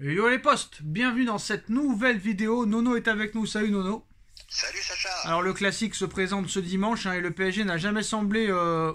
Yo les postes, bienvenue dans cette nouvelle vidéo. Nono est avec nous, salut Nono. Salut Sacha. Alors le classique se présente ce dimanche et le PSG n'a jamais semblé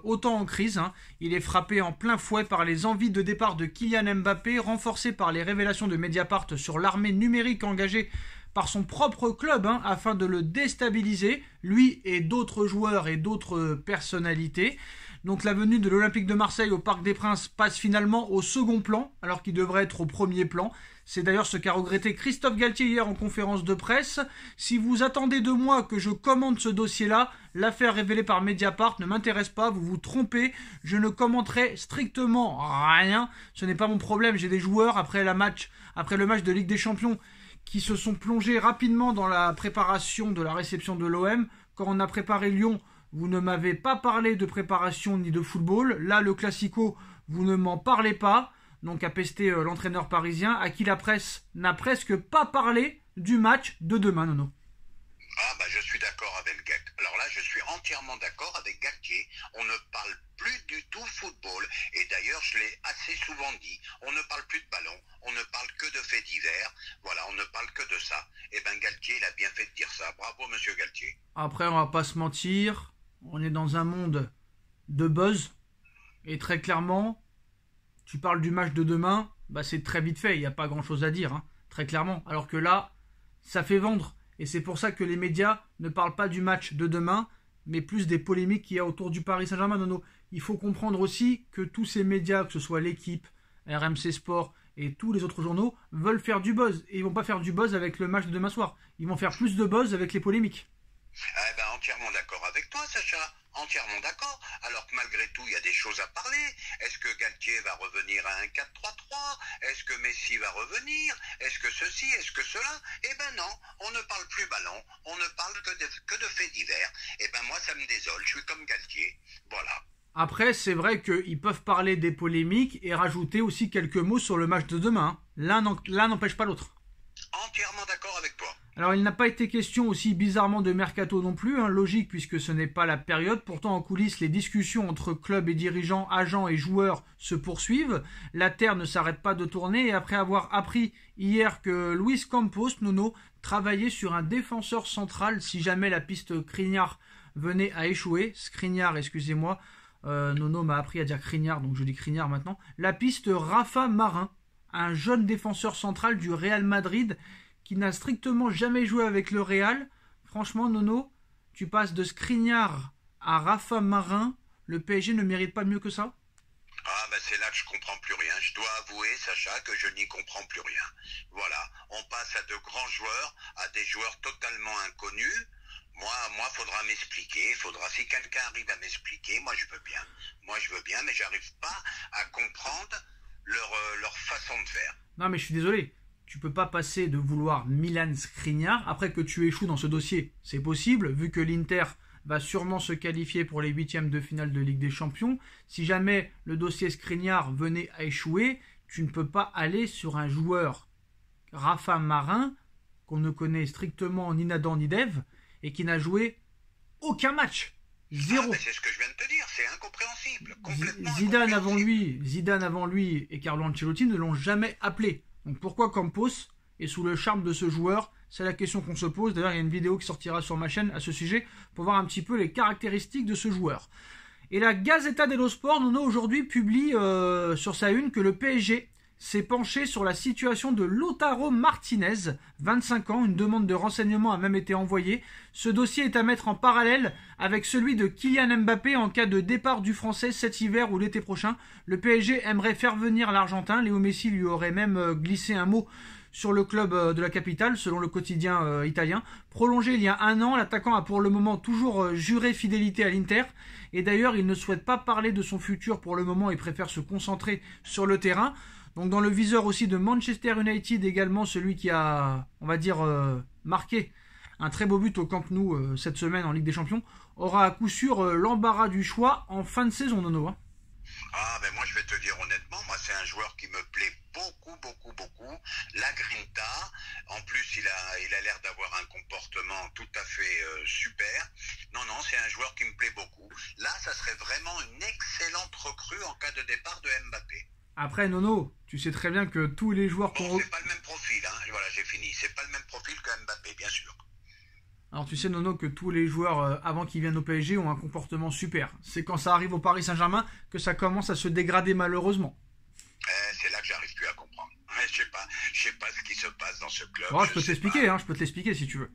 autant en crise. Il est frappé en plein fouet par les envies de départ de Kylian Mbappé, renforcé par les révélations de Mediapart sur l'armée numérique engagée par son propre club afin de le déstabiliser, lui et d'autres joueurs et d'autres personnalités. Donc la venue de l'Olympique de Marseille au Parc des Princes passe finalement au second plan, alors qu'il devrait être au premier plan. C'est d'ailleurs ce qu'a regretté Christophe Galtier hier en conférence de presse. Si vous attendez de moi que je commente ce dossier-là, l'affaire révélée par Mediapart ne m'intéresse pas, vous vous trompez, je ne commenterai strictement rien. Ce n'est pas mon problème, j'ai des joueurs après le match de Ligue des Champions qui se sont plongés rapidement dans la préparation de la réception de l'OM. Quand on a préparé Lyon, vous ne m'avez pas parlé de préparation ni de football. Là, le Classico, vous ne m'en parlez pas. Donc, a pesté l'entraîneur parisien, à qui la presse n'a presque pas parlé du match de demain, Nono. Ah bah je suis d'accord avec Galtier. Alors là, je suis entièrement d'accord avec Galtier. On ne parle plus du tout football. Et d'ailleurs, je l'ai assez souvent dit, on ne parle plus de ballon, on ne parle que de faits divers. Voilà, on ne parle que de ça. Et ben Galtier, il a bien fait de dire ça. Bravo, monsieur Galtier. Après, on va pas se mentir, on est dans un monde de buzz. Et très clairement, tu parles du match de demain, bah c'est très vite fait, il n'y a pas grand chose à dire, très clairement. Alors que là, ça fait vendre. Et c'est pour ça que les médias ne parlent pas du match de demain, mais plus des polémiques qu'il y a autour du Paris Saint-Germain. Nono, il faut comprendre aussi que tous ces médias, que ce soit l'équipe, RMC Sport et tous les autres journaux, veulent faire du buzz. Et ils vont pas faire du buzz avec le match de demain soir. Ils vont faire plus de buzz avec les polémiques. Eh ben entièrement d'accord avec toi, Sacha. Entièrement d'accord. Alors que malgré tout, il y a des choses à parler. Est-ce que Galtier va revenir à un 4-3-3 ? Est-ce que Messi va revenir ? Est-ce que ceci ? Est-ce que cela ? Eh ben non, on ne parle plus ballon. On ne parle que de faits divers. Eh ben moi, ça me désole. Je suis comme Galtier. Voilà. Après, c'est vrai qu'ils peuvent parler des polémiques et rajouter aussi quelques mots sur le match de demain. L'un n'empêche pas l'autre. Entièrement d'accord avec toi. Alors, il n'a pas été question aussi bizarrement de mercato non plus, logique puisque ce n'est pas la période. Pourtant, en coulisses, les discussions entre clubs et dirigeants, agents et joueurs se poursuivent. La terre ne s'arrête pas de tourner et après avoir appris hier que Luis Campos, Nono, travaillait sur un défenseur central si jamais la piste Skriniar venait à échouer. Skriniar, excusez-moi, Nono m'a appris à dire Skriniar, donc je dis Skriniar maintenant. La piste Rafa Marin, un jeune défenseur central du Real Madrid qui n'a strictement jamais joué avec le Real. Franchement, Nono, tu passes de Skriniar à Rafa Marin, le PSG ne mérite pas mieux que ça. Ah ben c'est là que je comprends plus rien. Je dois avouer, Sacha, que je n'y comprends plus rien. Voilà, on passe à de grands joueurs, à des joueurs totalement inconnus. Moi, faudra m'expliquer. Si quelqu'un arrive à m'expliquer, moi je veux bien. Mais j'arrive pas à comprendre leur façon de faire. Non mais je suis désolé. Tu peux pas passer de vouloir Milan Skriniar après que tu échoues dans ce dossier. C'est possible, vu que l'Inter va sûrement se qualifier pour les huitièmes de finale de Ligue des Champions. Si jamais le dossier Skriniar venait à échouer, tu ne peux pas aller sur un joueur Rafa Marin, qu'on ne connaît strictement ni Nadan ni Dev, et qui n'a joué aucun match. Zéro. Ah, c'est ce que je viens de te dire, c'est incompréhensible. Zidane avant lui et Carlo Ancelotti ne l'ont jamais appelé. Donc pourquoi Campos est sous le charme de ce joueur? C'est la question qu'on se pose. D'ailleurs, il y a une vidéo qui sortira sur ma chaîne à ce sujet pour voir un petit peu les caractéristiques de ce joueur. Et la Gazzetta dello Sport, Nono, aujourd'hui publie sur sa une que le PSG s'est penché sur la situation de Lautaro Martinez, 25 ans. Une demande de renseignement a même été envoyée. Ce dossier est à mettre en parallèle avec celui de Kylian Mbappé en cas de départ du Français cet hiver ou l'été prochain. Le PSG aimerait faire venir l'Argentin. Léo Messi lui aurait même glissé un mot sur le club de la capitale, selon le quotidien italien. Prolongé il y a un an, l'attaquant a pour le moment toujours juré fidélité à l'Inter. Et d'ailleurs, il ne souhaite pas parler de son futur pour le moment et préfère se concentrer sur le terrain. Donc dans le viseur aussi de Manchester United également, celui qui a, on va dire, marqué un très beau but au Camp Nou cette semaine en Ligue des Champions, aura à coup sûr l'embarras du choix en fin de saison, Nono. Ah ben moi je vais te dire honnêtement, moi c'est un joueur qui me plaît beaucoup. La Grinta, en plus il a l'air d'avoir un comportement tout à fait super. Non, c'est un joueur qui me plaît beaucoup. Là, ça serait vraiment une excellente recrue en cas de départ de Mbappé. Après, Nono, tu sais très bien que tous les joueurs Bon, c'est pas le même profil, hein. Voilà, j'ai fini. C'est pas le même profil que Mbappé, bien sûr. Alors tu sais, Nono, que tous les joueurs, avant qu'ils viennent au PSG, ont un comportement super. C'est quand ça arrive au Paris Saint-Germain que ça commence à se dégrader malheureusement. C'est là que j'arrive plus à comprendre. Je sais pas ce qui se passe dans ce club. Bon, je peux te l'expliquer, hein, je peux te l'expliquer si tu veux.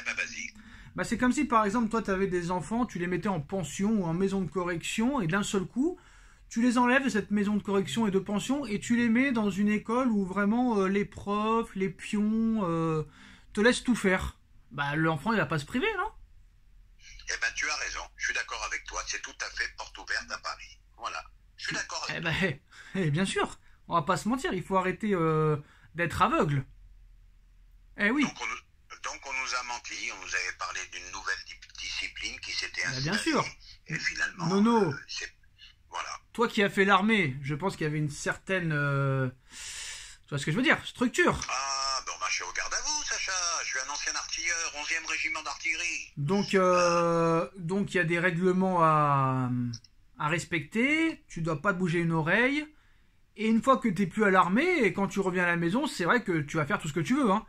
Vas-y. Bah, c'est comme si, par exemple, toi, tu avais des enfants, tu les mettais en pension ou en maison de correction, et d'un seul coup, tu les enlèves de cette maison de correction et de pension, et tu les mets dans une école où vraiment les profs, les pions, te laissent tout faire. Bah, l'enfant, il va pas se priver, non? Tu as raison. Je suis d'accord avec toi. C'est tout à fait porte ouverte à Paris. Voilà. Je suis d'accord avec toi. Bien sûr, on va pas se mentir, il faut arrêter d'être aveugle. Eh oui. Donc on nous a menti, on nous avait parlé d'une nouvelle discipline qui s'était installée. Bien sûr. Et finalement, Nono, voilà. Toi qui as fait l'armée, je pense qu'il y avait une certaine, tu vois ce que je veux dire, structure. Ah, bon, je suis au garde à vous, Sacha. Je suis un ancien artilleur, 11e régiment d'artillerie. Donc il y a des règlements à respecter, tu dois pas te bouger une oreille, et une fois que tu n'es plus à l'armée, et quand tu reviens à la maison, c'est vrai que tu vas faire tout ce que tu veux, hein.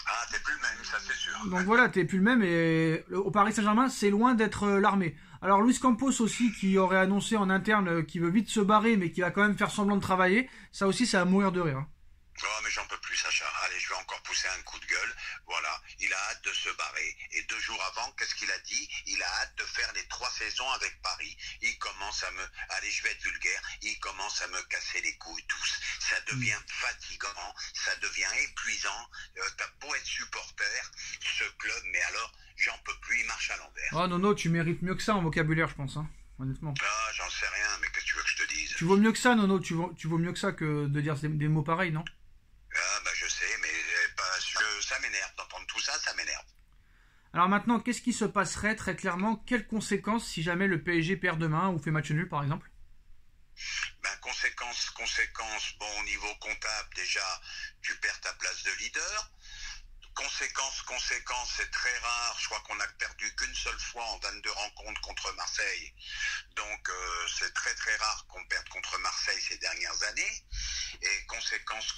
Ah, t'es plus le même, ça c'est sûr. Donc voilà, t'es plus le même, et au Paris Saint-Germain, c'est loin d'être l'armée. Alors Luis Campos aussi, qui aurait annoncé en interne qu'il veut vite se barrer, mais qui va quand même faire semblant de travailler, ça aussi, ça va mourir de rire, hein. Oh, mais j'en peux plus, Sacha. Allez, je vais encore pousser un coup de gueule. Voilà, il a hâte de se barrer. Et 2 jours avant, qu'est-ce qu'il a dit? Il a hâte de faire les 3 saisons avec Paris. Il commence à me... Allez, je vais être vulgaire. Il commence à me casser les couilles tous. Ça devient fatigant, ça devient épuisant. T'as beau être supporter, ce club, mais alors, j'en peux plus, il marche à l'envers. Oh Nono, tu mérites mieux que ça en vocabulaire, je pense, hein, honnêtement. Ah, j'en sais rien, mais qu'est-ce que tu veux que je te dise? Tu vaux mieux que ça, Nono, tu vaux mieux que ça que de dire des mots pareils, non? Ah, je sais, mais ça m'énerve d'entendre tout ça, ça m'énerve. Alors maintenant, qu'est-ce qui se passerait très clairement? Quelles conséquences si jamais le PSG perd demain ou fait match nul, par exemple? Conséquence, bon, au niveau comptable, déjà, tu perds ta place de leader. Conséquence, c'est très rare. Je crois qu'on n'a perdu qu'une seule fois en 22 rencontres contre Marseille. Donc, c'est très très rare qu'on perde contre Marseille ces dernières années. Et conséquence,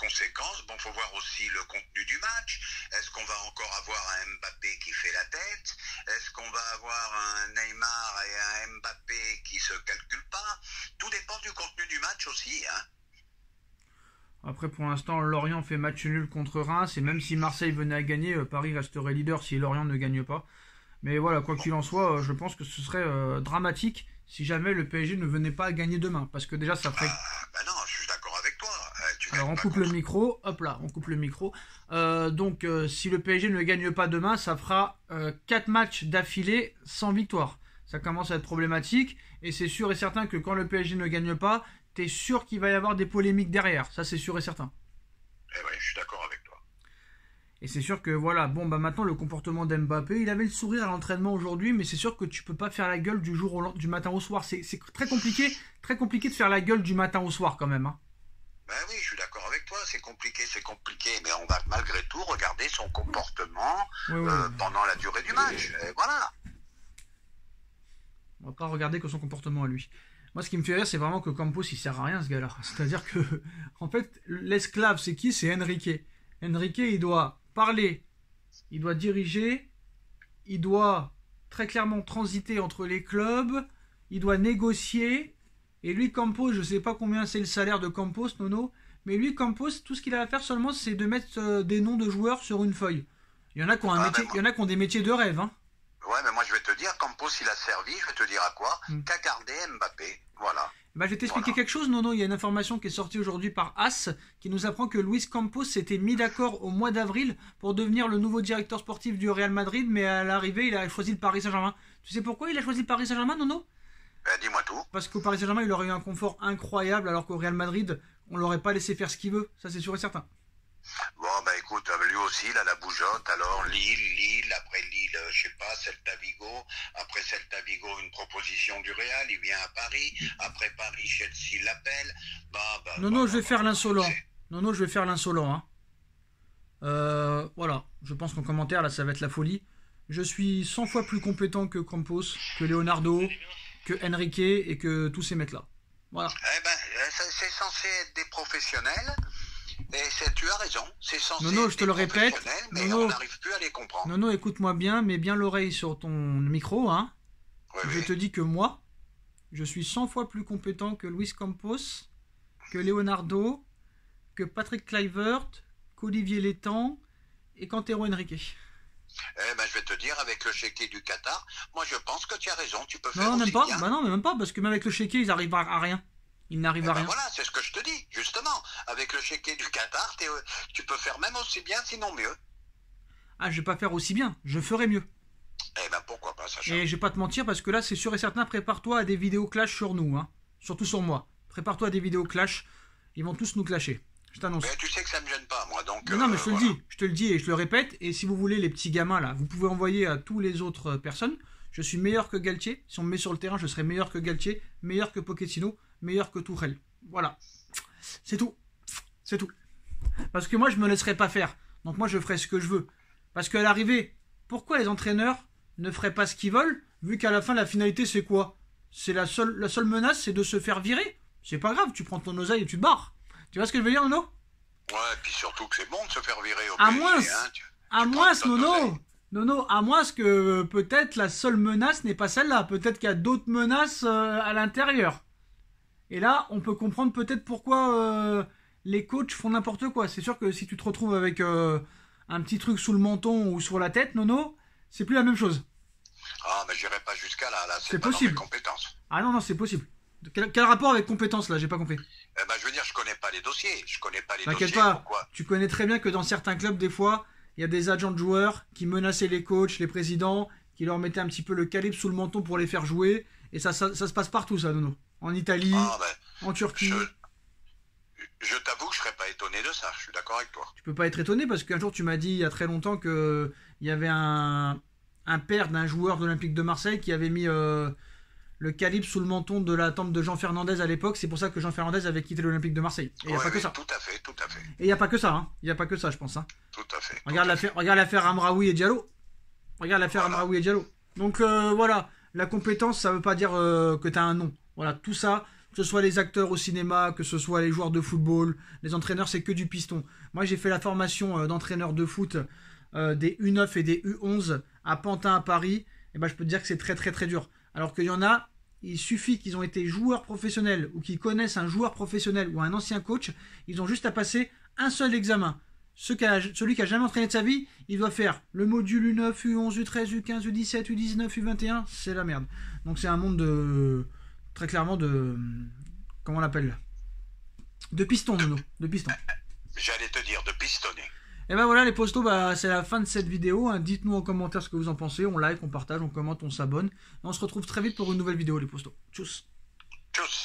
bon, faut voir aussi le contenu du match. Est-ce qu'on va encore avoir un Mbappé qui fait la tête? Est-ce qu'on va avoir un Neymar et un Mbappé qui se calculent pas? Tout dépend du contenu du match aussi, hein. Après, pour l'instant, Lorient fait match nul contre Reims, et même si Marseille venait à gagner, Paris resterait leader si Lorient ne gagne pas. Mais voilà, quoi qu'il en soit, je pense que ce serait dramatique si jamais le PSG ne venait pas à gagner demain, parce que déjà, ça ferait... non, je suis d'accord avec toi. Alors, on coupe le micro, hop là, on coupe le micro. Donc, si le PSG ne gagne pas demain, ça fera 4 matchs d'affilée sans victoire. Ça commence à être problématique, et c'est sûr et certain que quand le PSG ne gagne pas, t'es sûr qu'il va y avoir des polémiques derrière, ça c'est sûr et certain. Eh oui, je suis d'accord avec toi. Et c'est sûr que voilà, bon bah maintenant le comportement d'Mbappé, il avait le sourire à l'entraînement aujourd'hui, mais c'est sûr que tu peux pas faire la gueule du matin au soir. C'est très compliqué de faire la gueule du matin au soir quand même, hein. Oui, je suis d'accord avec toi, c'est compliqué, mais on va malgré tout regarder son comportement pendant la durée du match. Et voilà. On va pas regarder que son comportement à lui. Moi, ce qui me fait rire, c'est vraiment que Campos, il sert à rien, ce gars-là. C'est-à-dire que, en fait, l'esclave, c'est qui? C'est Enrique. Enrique, il doit parler, il doit diriger, il doit très clairement transiter entre les clubs, il doit négocier. Et lui, Campos, je sais pas combien c'est le salaire de Campos, Nono, mais lui, Campos, tout ce qu'il a à faire seulement, c'est de mettre des noms de joueurs sur une feuille. Il y en a qui ont des métiers de rêve, hein. Ouais, mais moi je vais te dire, Campos il a servi, je vais te dire à quoi? Qu'à garder Mbappé, voilà. Je vais t'expliquer quelque chose, Nono. Il y a une information qui est sortie aujourd'hui par AS qui nous apprend que Luis Campos s'était mis d'accord au mois d'avril pour devenir le nouveau directeur sportif du Real Madrid, mais à l'arrivée, il a choisi le Paris Saint-Germain. Tu sais pourquoi il a choisi le Paris Saint-Germain, Nono? Dis-moi tout. Parce qu'au Paris Saint-Germain, il aurait eu un confort incroyable, alors qu'au Real Madrid, on l'aurait pas laissé faire ce qu'il veut. Ça, c'est sûr et certain. Bon, écoute, lui aussi, il a la bougeotte. Alors, Lille, après Lille, je sais pas, Celta Vigo. Après Celta Vigo, une proposition du Real, il vient à Paris. Après Paris, Chelsea l'appelle. Je vais faire l'insolent. Nono, je vais faire l'insolent, hein. Voilà, je pense qu'en commentaire, là, ça va être la folie. Je suis 100 fois plus compétent que Campos, que Leonardo, que Enrique et que tous ces mecs-là. Voilà. Eh ben, c'est censé être des professionnels. Et tu as raison, c'est censé Nono, être je te des le répète. professionnels, mais Nono, on n'arrive plus à les comprendre. Nono, écoute-moi bien, mets bien l'oreille sur ton micro, hein. Oui, Je oui. te dis que moi, je suis 100 fois plus compétent que Luis Campos, que Leonardo, que Patrick Kluivert, qu'Olivier Létang et qu'Antero Henrique. Eh ben, je vais te dire, avec le chéquier du Qatar, moi je pense que tu as raison, tu peux faire Non, même aussi pas. bien. Bah non, mais même pas, parce que même avec le chéquier, ils arrivent à rien. Ils n'arrivent Eh à ben rien. voilà, c'est ce que je te dis, justement. Avec le chéquier du Qatar, tu peux faire même aussi bien, sinon mieux. Ah, je vais pas faire aussi bien, je ferai mieux. Eh ben pourquoi pas, Sacha. Et je vais pas te mentir, parce que là, c'est sûr et certain, prépare-toi à des vidéos clash sur nous, hein. Surtout sur moi. Prépare-toi à des vidéos clash, ils vont tous nous clasher. Je t'annonce. Mais tu sais que ça me gêne pas, moi, donc... Non, mais je te voilà. le dis et je le répète. Et si vous voulez, les petits gamins là, vous pouvez envoyer à tous les autres personnes. Je suis meilleur que Galtier. Si on me met sur le terrain, je serai meilleur que Galtier, meilleur que Pochettino, meilleur que Tourelle. Voilà. C'est tout. C'est tout. Parce que moi, je me laisserai pas faire. Donc moi, je ferai ce que je veux. Parce qu'à l'arrivée, pourquoi les entraîneurs ne feraient pas ce qu'ils veulent, vu qu'à la fin, la finalité, c'est quoi? C'est la seule menace, c'est de se faire virer. C'est pas grave, tu prends ton oseille et tu te barres. Tu vois ce que je veux dire, Nono? Ouais, et puis surtout que c'est bon de se faire virer au À PSG, moins, hein, à tu moins, prends ton Nono, oseille. Nono, à moins que peut-être la seule menace n'est pas celle-là. Peut-être qu'il y a d'autres menaces à l'intérieur. Et là, on peut comprendre peut-être pourquoi les coachs font n'importe quoi. C'est sûr que si tu te retrouves avec un petit truc sous le menton ou sur la tête, Nono, c'est plus la même chose. Ah, mais j'irai pas jusqu'à là, C'est c'est pas possible. dans mes compétences. Ah non, non, c'est possible. Quel rapport avec compétence là? J'ai pas compris. Eh ben, je veux dire, je connais pas les dossiers. Je connais pas les T'inquiète dossiers. pas, Pourquoi? tu connais très bien que dans certains clubs, des fois, il y a des agents de joueurs qui menaçaient les coachs, les présidents, qui leur mettaient un petit peu le calibre sous le menton pour les faire jouer. Et ça se passe partout, ça, Nono. En Italie, Ah, ben, en Turquie. je t'avoue que je serais pas étonné de ça. Je suis d'accord avec toi. Tu peux pas être étonné parce qu'un jour, tu m'as dit il y a très longtemps que il y avait un père d'un joueur de l'Olympique de Marseille qui avait mis le calibre sous le menton de la tempe de Jean Fernandez à l'époque. C'est pour ça que Jean Fernandez avait quitté l'Olympique de Marseille. Et il n'y a Ouais, pas que oui, ça. tout à fait, tout à fait, Et il n'y a pas que ça, hein. Il n'y a pas que ça, je pense, hein. tout à fait. Regarde l'affaire Amraoui et Diallo. Regarde l'affaire Voilà. Amraoui et Diallo. Donc voilà, la compétence, ça veut pas dire que tu as un nom. Voilà, tout ça, que ce soit les acteurs au cinéma, que ce soit les joueurs de football, les entraîneurs, c'est que du piston. Moi, j'ai fait la formation d'entraîneur de foot des U9 et des U11 à Pantin à Paris. Et ben, je peux te dire que c'est très très très dur. Alors qu'il y en a, il suffit qu'ils ont été joueurs professionnels ou qu'ils connaissent un joueur professionnel ou un ancien coach, ils ont juste à passer un seul examen. Celui qui a jamais entraîné de sa vie, il doit faire le module U9, U11, U13, U15, U17, U19, U21, c'est la merde. Donc c'est un monde de... très clairement de... comment on l'appelle? De piston, Nono, de piston. J'allais te dire de pistonner. Et ben voilà les postos, bah, c'est la fin de cette vidéo. Hein. Dites-nous en commentaire ce que vous en pensez. On like, on partage, on commente, on s'abonne. Et on se retrouve très vite pour une nouvelle vidéo les postos. Tchuss. Tchuss.